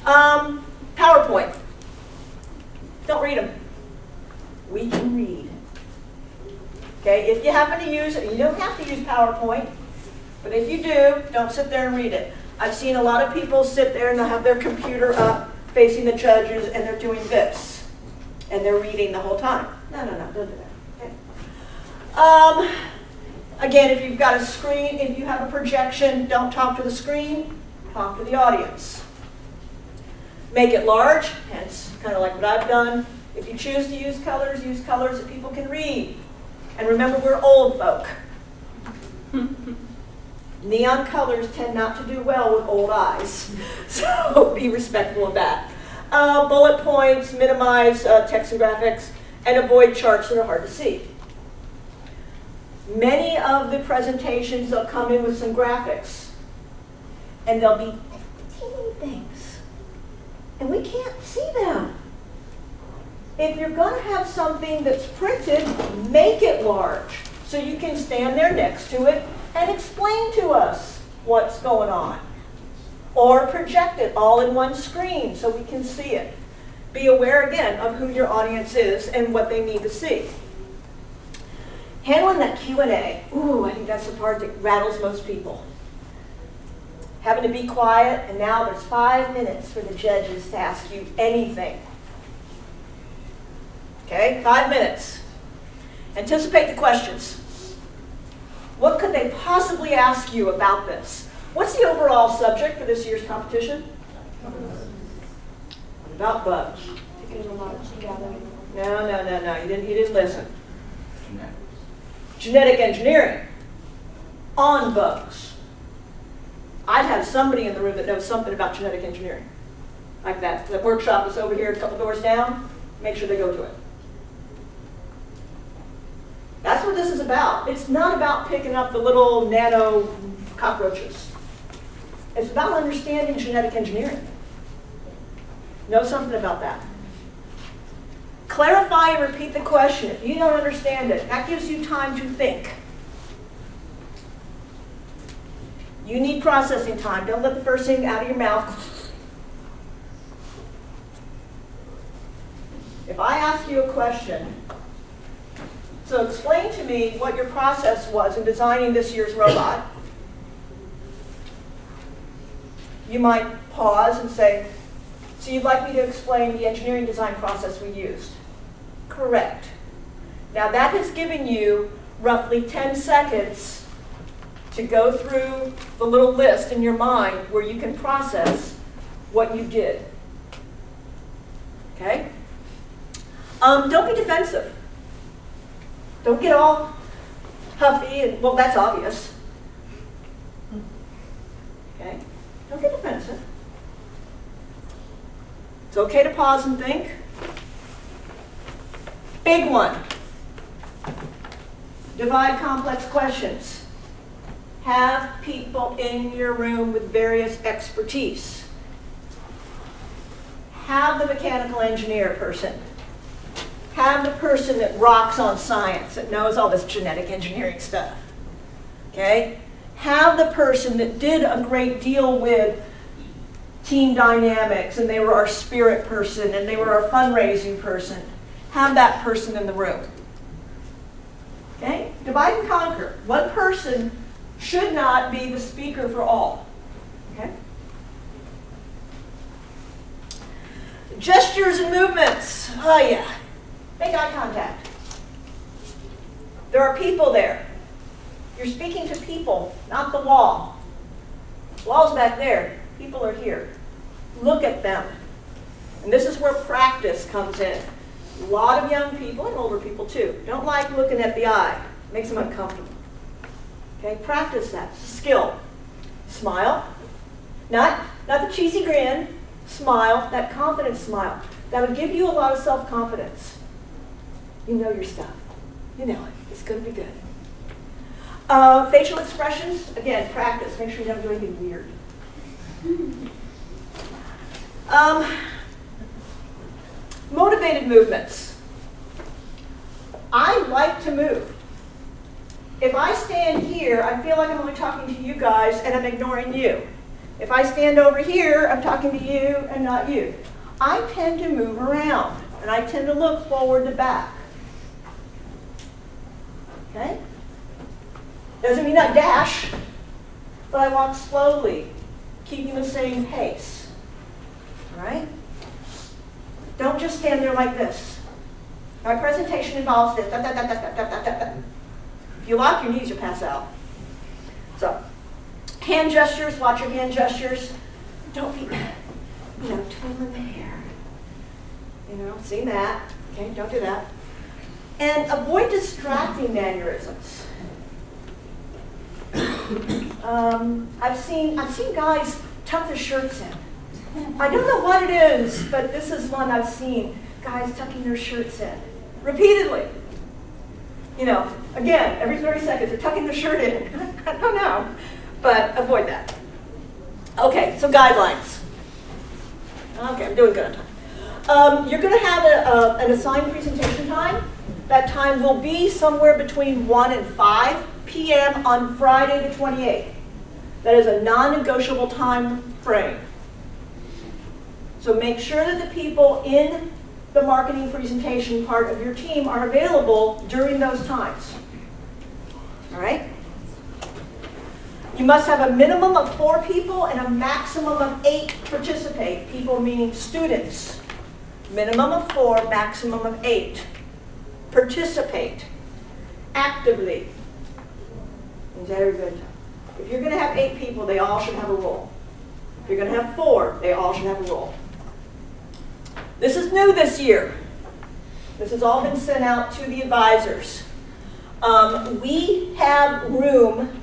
PowerPoint. Don't read them. We can read. Okay, if you happen to use it, you don't have to use PowerPoint, but if you do, don't sit there and read it. I've seen a lot of people sit there and they'll have their computer up facing the judges and they're doing this. And they're reading the whole time. No, don't do that. Okay. Again, if you've got a screen, if you have a projection, don't talk to the screen, talk to the audience. Make it large, hence kind of like what I've done. If you choose to use colors that people can read. And remember, we're old folk. Neon colors tend not to do well with old eyes, so be respectful of that. Bullet points, minimize text and graphics, and avoid charts that are hard to see. Many of the presentations, they'll come in with some graphics, and they'll be teeny things, and we can't see them. If you're going to have something that's printed, make it large so you can stand there next to it and explain to us what's going on. Or project it all in one screen so we can see it. Be aware, again, of who your audience is and what they need to see. Handling that Q&A. Ooh, I think that's the part that rattles most people. Having to be quiet, and now there's 5 minutes for the judges to ask you anything. Okay, 5 minutes. Anticipate the questions. What could they possibly ask you about this? What's the overall subject for this year's competition? About bugs. No, you didn't listen. Genetic engineering on bugs. I'd have somebody in the room that knows something about genetic engineering. Like that. The workshop is over here a couple doors down. Make sure they go to it. That's what this is about. It's not about picking up the little nano cockroaches. It's about understanding genetic engineering. Know something about that. Clarify and repeat the question. If you don't understand it, that gives you time to think. You need processing time. Don't let the first thing out of your mouth. If I ask you a question, so explain to me what your process was in designing this year's robot. You might pause and say, so you'd like me to explain the engineering design process we used? Correct. Now that has given you roughly 10 seconds to go through the little list in your mind where you can process what you did. Okay? Don't be defensive. Don't get all huffy and, well, that's obvious. Okay? Don't get defensive. It's okay to pause and think. Big one. Divide complex questions. Have people in your room with various expertise. Have the mechanical engineer person. Have the person that rocks on science, that knows all this genetic engineering stuff. Okay? Have the person that did a great deal with team dynamics, and they were our spirit person, and they were our fundraising person. Have that person in the room. Okay? Divide and conquer. One person should not be the speaker for all. Okay? Gestures and movements. Oh yeah. Make eye contact. There are people there. You're speaking to people, not the wall. The wall's back there. People are here. Look at them. And this is where practice comes in. A lot of young people, and older people too, don't like looking at the eye. It makes them uncomfortable. Okay, practice that. It's a skill. Smile. Not the cheesy grin. Smile, that confident smile. That would give you a lot of self-confidence. You know your stuff. You know it. It's going to be good. Facial expressions, again, practice. Make sure you don't do anything weird. Motivated movements. I like to move. If I stand here, I feel like I'm only talking to you guys and I'm ignoring you. If I stand over here, I'm talking to you and not you. I tend to move around, and I tend to look forward to back. Okay? Doesn't mean I dash, but I walk slowly, keeping the same pace. All right? Don't just stand there like this. My presentation involves this. Da, da, da, da, da, da, da, da. If you lock your knees, you'll pass out. So, hand gestures, watch your hand gestures. Don't be, twiddling the hair. Seen that. Okay, don't do that. And avoid distracting mannerisms. I've seen guys tuck their shirts in. I don't know what it is, but this is one I've seen. Guys tucking their shirts in repeatedly. Again, every 30 seconds, they're tucking their shirt in. I don't know, but avoid that. Okay, so guidelines. Okay, I'm doing good on time. You're going to have an assigned presentation time. That time will be somewhere between 1 and 5 p.m. on Friday the 28th. That is a non-negotiable time frame. So make sure that the people in the marketing presentation part of your team are available during those times. All right? You must have a minimum of 4 people and a maximum of 8 participate. People meaning students. Minimum of 4, maximum of 8. Participate actively. Is that good? If you're going to have 8 people, they all should have a role. If you're going to have 4, they all should have a role. This is new this year. This has all been sent out to the advisors. We have room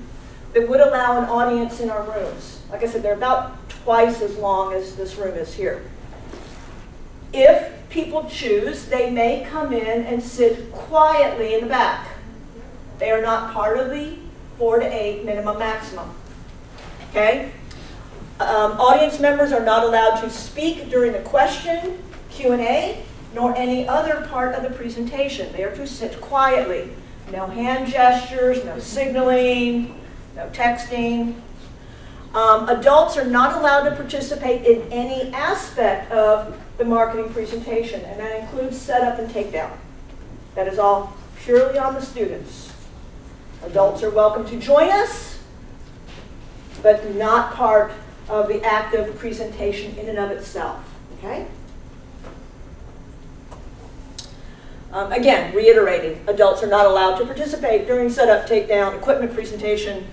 that would allow an audience in our rooms. Like I said, they're about twice as long as this room is here. If people choose, they may come in and sit quietly in the back. They are not part of the 4 to 8 minimum maximum. Okay? Audience members are not allowed to speak during the question, Q&A, nor any other part of the presentation. They are to sit quietly. No hand gestures, no signaling, no texting. Adults are not allowed to participate in any aspect of the marketing presentation, and that includes setup and takedown. That is all purely on the students. Adults are welcome to join us, but not part of the active presentation in and of itself. Okay? Again, reiterating, adults are not allowed to participate during setup, takedown, equipment presentation,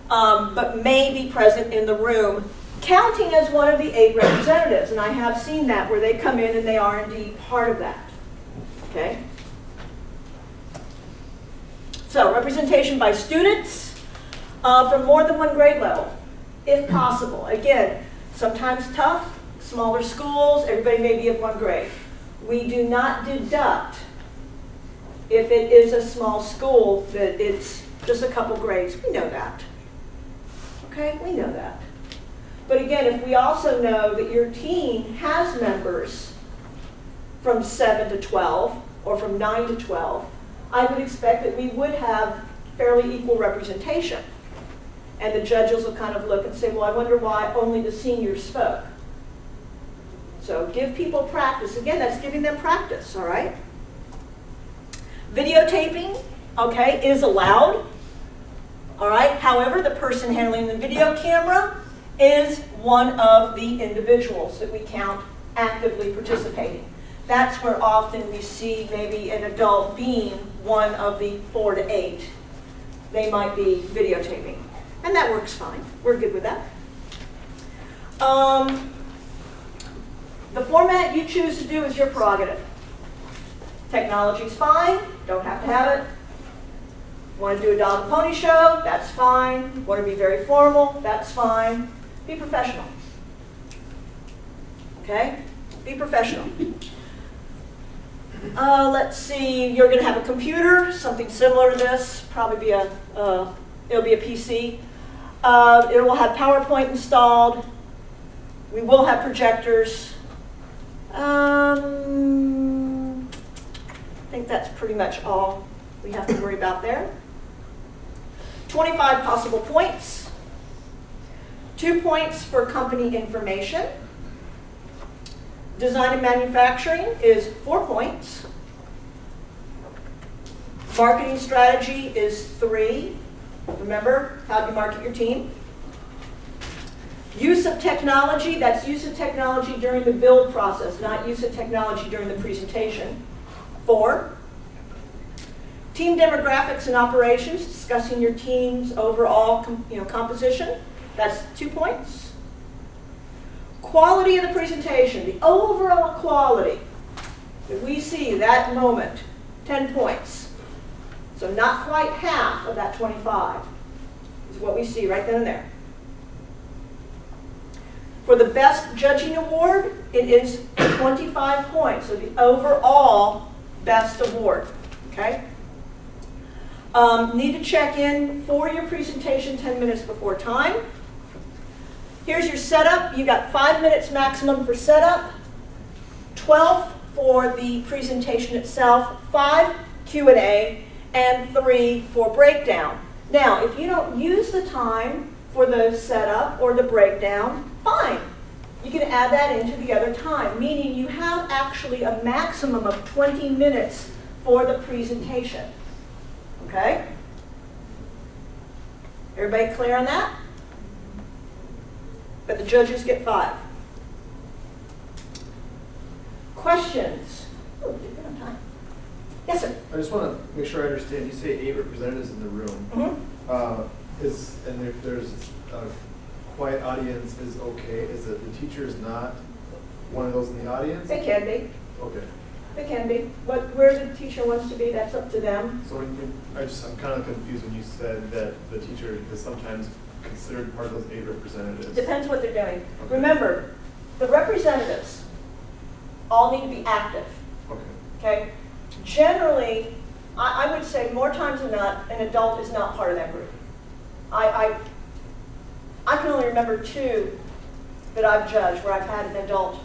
but may be present in the room, counting as one of the 8 representatives. And I have seen that where they come in and they are indeed part of that. Okay? So, representation by students from more than 1 grade level, if possible. Again, sometimes tough, smaller schools, everybody may be of 1 grade. We do not deduct, if it is a small school, that it's just a couple grades. We know that. Okay, we know that. But again, if we also know that your team has members from 7 to 12 or from 9 to 12, I would expect that we would have fairly equal representation. And the judges will kind of look and say, well, I wonder why only the seniors spoke. So give people practice. Again, that's giving them practice, all right? Videotaping, okay, is allowed. All right, however, the person handling the video camera is one of the individuals that we count actively participating. That's where often we see maybe an adult being one of the 4 to 8. They might be videotaping. And that works fine. We're good with that. The format you choose to do is your prerogative. Technology's fine. Don't have to have it. Want to do a dog and pony show? That's fine. Want to be very formal? That's fine. Be professional. Okay? Be professional. Let's see. You're going to have a computer, something similar to this. Probably be it'll be a PC. It will have PowerPoint installed. We will have projectors. I think that's pretty much all we have to worry about there. 25 possible points. 2 points for company information. Design and manufacturing is 4 points. Marketing strategy is 3. Remember, how do you market your team? Use of technology, that's use of technology during the build process, not use of technology during the presentation. 4. Team demographics and operations, discussing your team's overall composition. That's 2 points. Quality of the presentation, the overall quality that we see that moment, 10 points. So not quite half of that 25 is what we see right then and there. For the best judging award, it is 25 points, so the overall best award, okay? Need to check in for your presentation 10 minutes before time. Here's your setup. You got 5 minutes maximum for setup, 12 for the presentation itself, 5 Q&A, and 3 for breakdown. Now, if you don't use the time for the setup or the breakdown, fine. You can add that into the other time, meaning you have actually a maximum of 20 minutes for the presentation. Okay? Everybody clear on that? But the judges get 5. Questions? Oh, did we have time? Yes, sir. I just want to make sure I understand. You say 8 representatives in the room. Mm-hmm. And if there's a quiet audience is okay? Is that the teacher is not one of those in the audience? They can be. Okay. They can be. Where the teacher wants to be, that's up to them. So I'm kind of confused when you said that the teacher is sometimes considered part of those 8 representatives. Depends what they're doing. Okay. Remember, the representatives all need to be active. Okay. Okay? Generally, I would say more times than not, an adult is not part of that group. I can only remember 2 that I've judged where I've had an adult.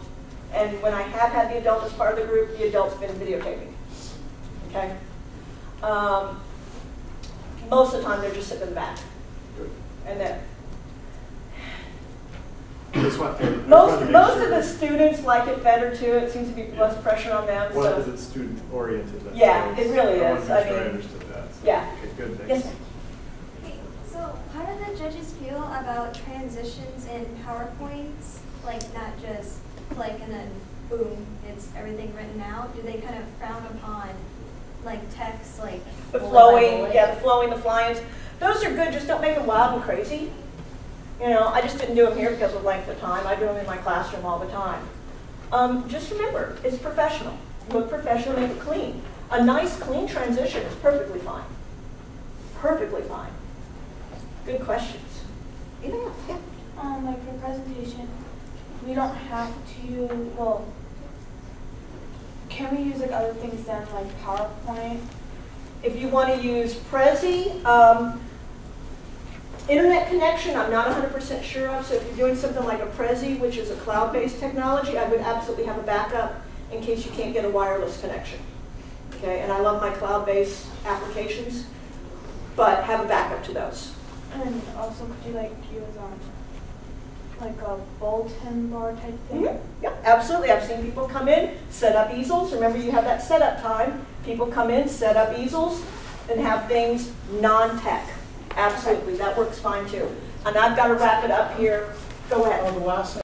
And when I have had the adult as part of the group, the adult's been videotaping. Okay? Most of the time, they're just sitting in the back. Good. And then most of the students like it better too. It seems to be less pressure on them. Well, so. is it student oriented? Yeah, it really is. I understood that. So. Yeah. Okay, good. Thanks. Yes, ma'am. Okay, so how do the judges feel about transitions in PowerPoints? Like not just click and then boom, it's everything written out. Do they kind of frown upon like text, like the flowing, yeah, the flowing, the fly-ins. Those are good. Just don't make them loud and crazy. You know, I just didn't do them here because of length of time. I do them in my classroom all the time. Just remember, it's professional. Look professional, make it clean. A nice, clean transition is perfectly fine. Perfectly fine. Good questions. Anything else? Yeah. Like for presentation, we don't have to, well, can we use like other things than like PowerPoint? If you want to use Prezi, internet connection, I'm not 100% sure of, so if you're doing something like a Prezi, which is a cloud-based technology, I would absolutely have a backup in case you can't get a wireless connection. Okay, and I love my cloud-based applications, but have a backup to those. And also, could you like use like a bulletin board type thing? Mm-hmm. Yeah, absolutely. I've seen people come in, set up easels. Remember, you have that setup time. People come in, set up easels, and have things non-tech. Absolutely, that works fine too. And I've got to wrap it up here. Go ahead. The last